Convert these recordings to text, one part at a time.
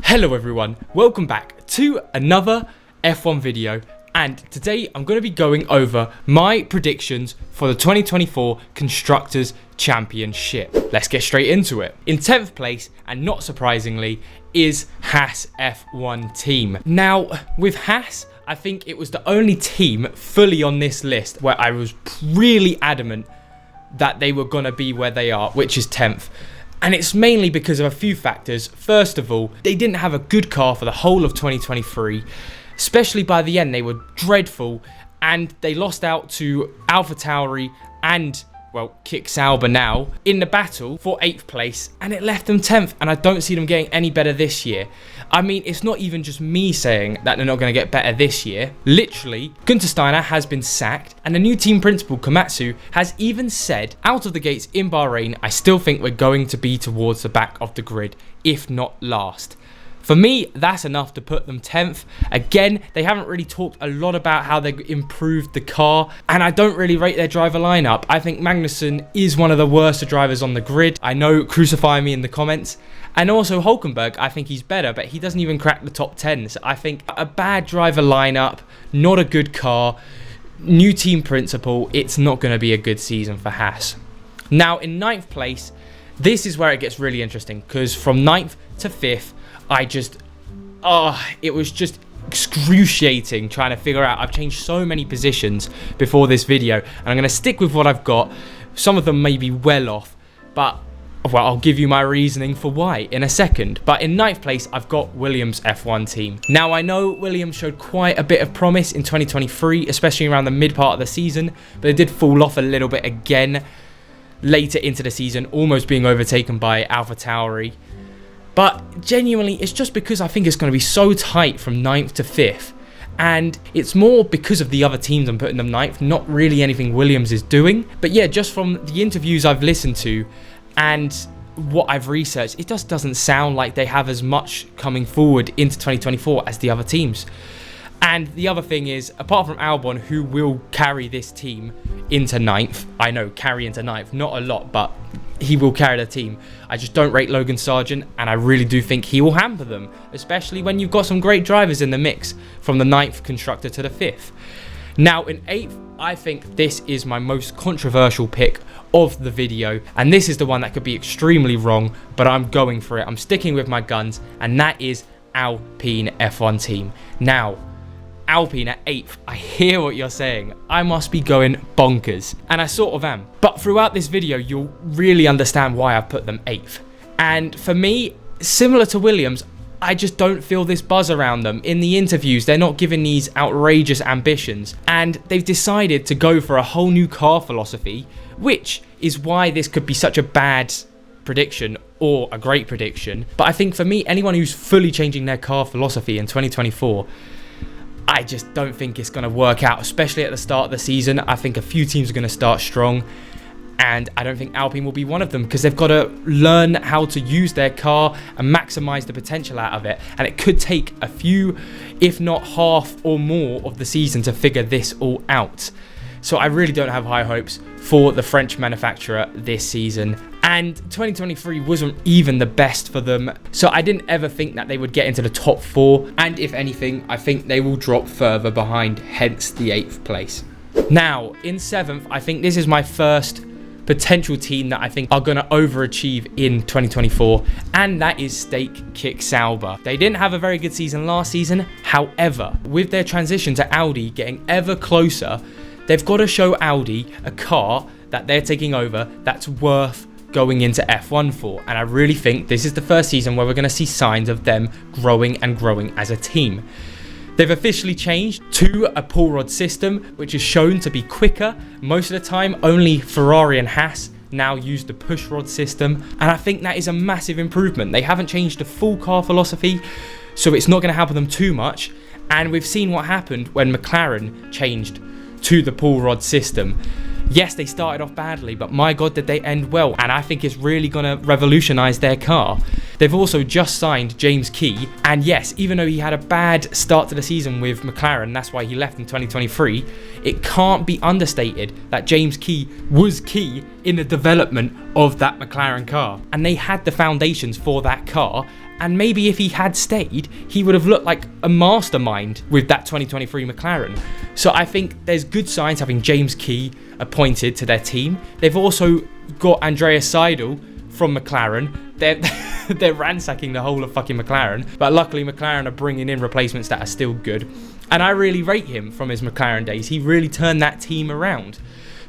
Hello everyone, welcome back to another F1 video, and today I'm going to be going over my predictions for the 2024 Constructors Championship. Let's get straight into it. In 10th place, and not surprisingly, is Haas F1 team. Now, with Haas, I think it was the only team fully on this list where I was really adamant that they were going to be where they are, which is 10th. And it's mainly because of a few factors. First of all, they didn't have a good car for the whole of 2023. Especially by the end, they were dreadful. And they lost out to AlphaTauri and, well, Kick Sauber now in the battle for 8th place. And it left them 10th. And I don't see them getting any better this year. I mean, it's not even just me saying that they're not going to get better this year. Literally, Günther Steiner has been sacked, and the new team principal, Komatsu, has even said, out of the gates in Bahrain, I still think we're going to be towards the back of the grid, if not last. For me, that's enough to put them 10th. Again, they haven't really talked a lot about how they improved the car, and I don't really rate their driver lineup. I think Magnussen is one of the worst drivers on the grid. I know, crucify me in the comments. And also Hülkenberg, I think he's better, but he doesn't even crack the top 10. So I think a bad driver lineup, not a good car, new team principal, it's not going to be a good season for Haas. Now, in 9th place, this is where it gets really interesting, because from 9th to 5th, it was just excruciating trying to figure out. I've changed so many positions before this video, and I'm going to stick with what I've got. Some of them may be well off, but well, I'll give you my reasoning for why in a second. But in 9th place, I've got Williams F1 team. Now, I know Williams showed quite a bit of promise in 2023, especially around the mid part of the season, but they did fall off a little bit again later into the season, almost being overtaken by AlphaTauri. But genuinely, it's just because I think it's going to be so tight from 9th to 5th. And it's more because of the other teams I'm putting them 9th, not really anything Williams is doing. But yeah, just from the interviews I've listened to and what I've researched, it just doesn't sound like they have as much coming forward into 2024 as the other teams. And the other thing is, apart from Albon, who will carry this team into 9th, I know, carry into 9th, not a lot, but he will carry the team. I just don't rate Logan Sargent, and I really do think he will hamper them, especially when you've got some great drivers in the mix from the 9th constructor to the 5th. Now, in 8th, I think this is my most controversial pick of the video, and this is the one that could be extremely wrong, but I'm going for it. I'm sticking with my guns, and that is Alpine F1 team. Now, Alpine at 8th, I hear what you're saying. I must be going bonkers, and I sort of am. But throughout this video, you'll really understand why I've put them 8th. And for me, similar to Williams, I just don't feel this buzz around them. In the interviews, they're not given these outrageous ambitions, and they've decided to go for a whole new car philosophy, which is why this could be such a bad prediction or a great prediction. But I think for me, anyone who's fully changing their car philosophy in 2024, I just don't think it's going to work out, especially at the start of the season. I think a few teams are going to start strong, and I don't think Alpine will be one of them, because they've got to learn how to use their car and maximize the potential out of it. And it could take a few, if not half or more of the season to figure this all out. So I really don't have high hopes for the French manufacturer this season. And 2023 wasn't even the best for them, so I didn't ever think that they would get into the top 4. And if anything, I think they will drop further behind, hence the 8th place. Now, in 7th, I think this is my first potential team that I think are going to overachieve in 2024, and that is Stake Kick Sauber. They didn't have a very good season last season. However, with their transition to Audi getting ever closer, they've got to show Audi a car that they're taking over that's worth going into F1 for. And I really think this is the first season where we're going to see signs of them growing and growing as a team. They've officially changed to a pull rod system, which is shown to be quicker. Most of the time, only Ferrari and Haas now use the push rod system, and I think that is a massive improvement. They haven't changed the full car philosophy, so it's not going to hamper them too much. And we've seen what happened when McLaren changed to the pull rod system. Yes, they started off badly, but my God, did they end well. And I think it's really going to revolutionize their car. They've also just signed James Key. And yes, even though he had a bad start to the season with McLaren, that's why he left in 2023, it can't be understated that James Key was key in the development of that McLaren car. And they had the foundations for that car. And maybe if he had stayed, he would have looked like a mastermind with that 2023 McLaren. So I think there's good signs having James Key appointed to their team. They've also got Andreas Seidel from McLaren. They're ransacking the whole of fucking McLaren. But luckily McLaren are bringing in replacements that are still good. And I really rate him from his McLaren days. He really turned that team around.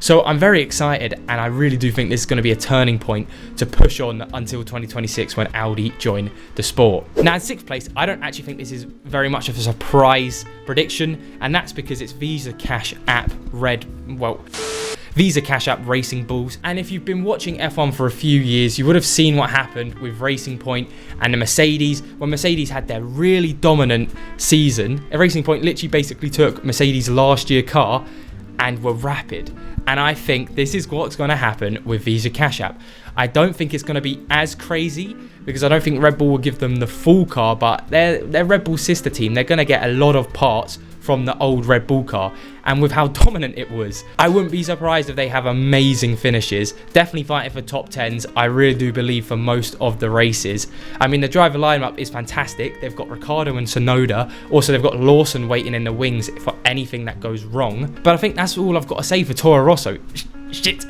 So I'm very excited, and I really do think this is going to be a turning point to push on until 2026 when Audi join the sport. Now in 6th place, I don't actually think this is very much of a surprise prediction, and that's because it's Visa Cash App Visa Cash App Racing Bulls. And if you've been watching F1 for a few years, you would have seen what happened with Racing Point and the Mercedes when Mercedes had their really dominant season. Racing Point literally basically took Mercedes' last year car and were rapid. And I think this is what's going to happen with Visa Cash App. I don't think it's going to be as crazy because I don't think Red Bull will give them the full car, but they're Red Bull's sister team. They're going to get a lot of parts from the old Red Bull car, and with how dominant it was, I wouldn't be surprised if they have amazing finishes. Definitely fighting for top 10s, I really do believe, for most of the races. I mean, the driver lineup is fantastic. They've got Ricciardo and Tsunoda. Also, they've got Lawson waiting in the wings for anything that goes wrong. But I think that's all I've got to say for Toro Rosso. Shit.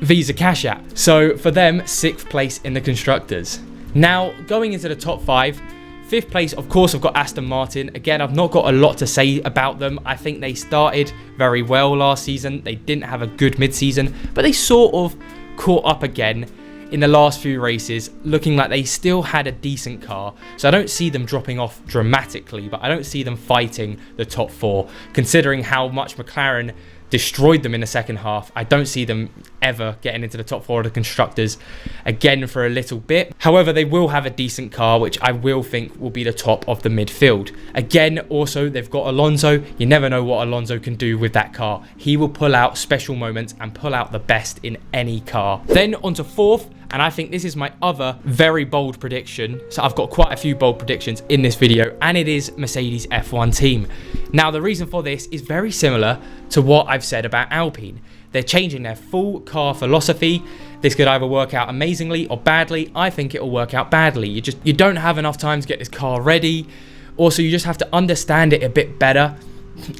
Visa Cash App. So for them, 6th place in the Constructors. Now, going into the top 5, 5th place, of course, I've got Aston Martin. Again, I've not got a lot to say about them. I think they started very well last season. They didn't have a good mid-season, but they sort of caught up again in the last few races, looking like they still had a decent car. So I don't see them dropping off dramatically, but I don't see them fighting the top 4. Considering how much McLaren destroyed them in the second half, I don't see them ever getting into the top 4 of the Constructors again for a little bit. However, they will have a decent car, which I will think will be the top of the midfield. Again, also, they've got Alonso. You never know what Alonso can do with that car. He will pull out special moments and pull out the best in any car. Then on to 4th, and I think this is my other very bold prediction. So I've got quite a few bold predictions in this video, and it is Mercedes F1 team. Now, the reason for this is very similar to what I've said about Alpine. They're changing their full car philosophy. This could either work out amazingly or badly. I think it'll work out badly. You don't have enough time to get this car ready. Also, you just have to understand it a bit better.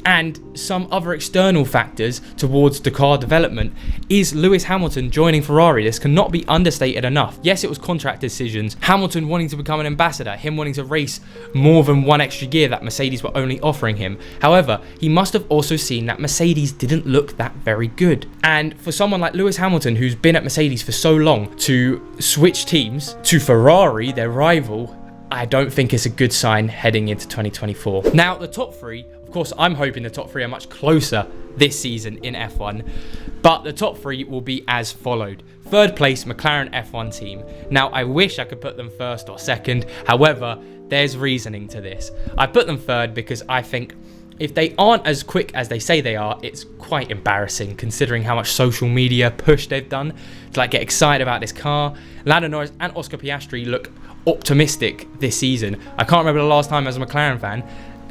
And some other external factors towards the car development is Lewis Hamilton joining Ferrari. This cannot be understated enough. Yes, it was contract decisions, Hamilton wanting to become an ambassador, him wanting to race more than one extra gear that Mercedes were only offering him. However, he must have also seen that Mercedes didn't look that very good. And for someone like Lewis Hamilton, who's been at Mercedes for so long, to switch teams to Ferrari, their rival, I don't think it's a good sign heading into 2024. Now, the top 3, of course, I'm hoping the top 3 are much closer this season in F1, but the top 3 will be as followed. 3rd place, McLaren F1 team. Now, I wish I could put them 1st or 2nd. However, there's reasoning to this. I put them 3rd because I think if they aren't as quick as they say they are, it's quite embarrassing considering how much social media push they've done to get excited about this car. Lando Norris and Oscar Piastri look optimistic this season. I can't remember the last time as a McLaren fan,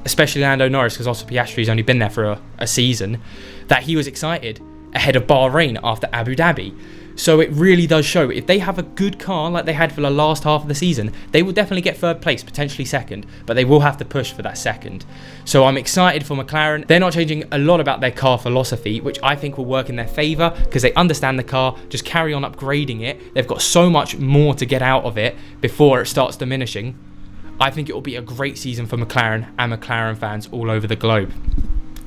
especially Lando Norris, because Oscar Piastri's only been there for a season, that he was excited ahead of Bahrain after Abu Dhabi. So it really does show, if they have a good car like they had for the last half of the season, they will definitely get 3rd place, potentially 2nd, but they will have to push for that 2nd. So I'm excited for McLaren. They're not changing a lot about their car philosophy, which I think will work in their favour because they understand the car, just carry on upgrading it. They've got so much more to get out of it before it starts diminishing. I think it will be a great season for McLaren and McLaren fans all over the globe.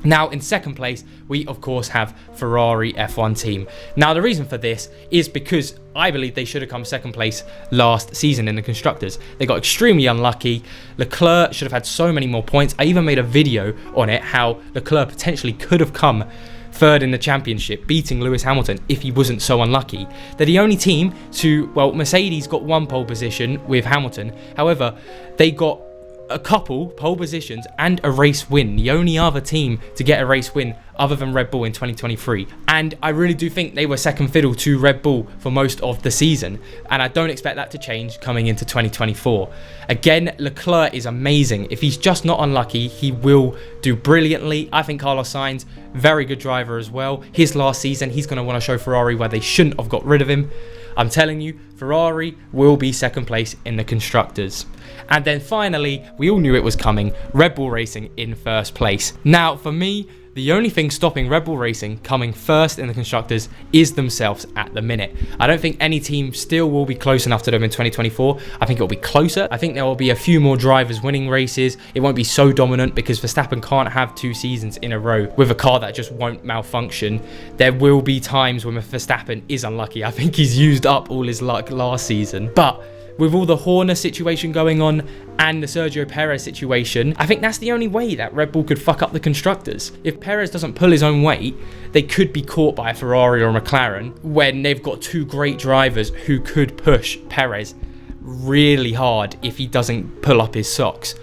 Now, in 2nd place, we of course have Ferrari F1 team. Now, the reason for this is because I believe they should have come 2nd place last season in the Constructors. They got extremely unlucky. Leclerc should have had so many more points. I even made a video on it, how Leclerc potentially could have come 3rd in the championship, beating Lewis Hamilton if he wasn't so unlucky. They're the only team to, well, Mercedes got 1 pole position with Hamilton. However, they got a couple pole positions and a race win. The only other team to get a race win other than Red Bull in 2023. And I really do think they were second fiddle to Red Bull for most of the season. And I don't expect that to change coming into 2024. Again, Leclerc is amazing. If he's just not unlucky, he will do brilliantly. I think Carlos Sainz, very good driver as well. His last season, he's going to want to show Ferrari where they shouldn't have got rid of him. I'm telling you, Ferrari will be 2nd place in the Constructors. And then finally, we all knew it was coming, Red Bull Racing in first place. Now, for me, the only thing stopping Red Bull Racing coming first in the Constructors is themselves at the minute. I don't think any team still will be close enough to them in 2024. I think it will be closer. I think there will be a few more drivers winning races. It won't be so dominant because Verstappen can't have 2 seasons in a row with a car that just won't malfunction. There will be times when Verstappen is unlucky. I think he's used up all his luck last season. But with all the Horner situation going on and the Sergio Perez situation, I think that's the only way that Red Bull could fuck up the Constructors. If Perez doesn't pull his own weight, they could be caught by a Ferrari or a McLaren when they've got 2 great drivers who could push Perez really hard if he doesn't pull up his socks.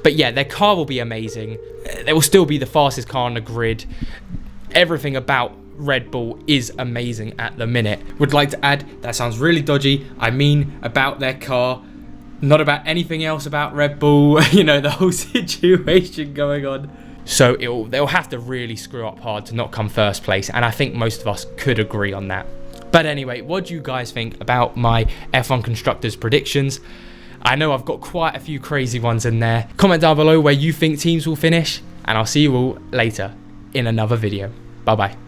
But yeah, their car will be amazing. They will still be the fastest car on the grid. Everything about Red Bull is amazing at the minute. Would like to add, that sounds really dodgy. I mean about their car, not about anything else about Red Bull, you know, the whole situation going on. So they'll have to really screw up hard to not come first place, and I think most of us could agree on that. But anyway, what do you guys think about my F1 Constructors predictions? I know I've got quite a few crazy ones in there. Comment down below where you think teams will finish, and I'll see you all later in another video. Bye bye.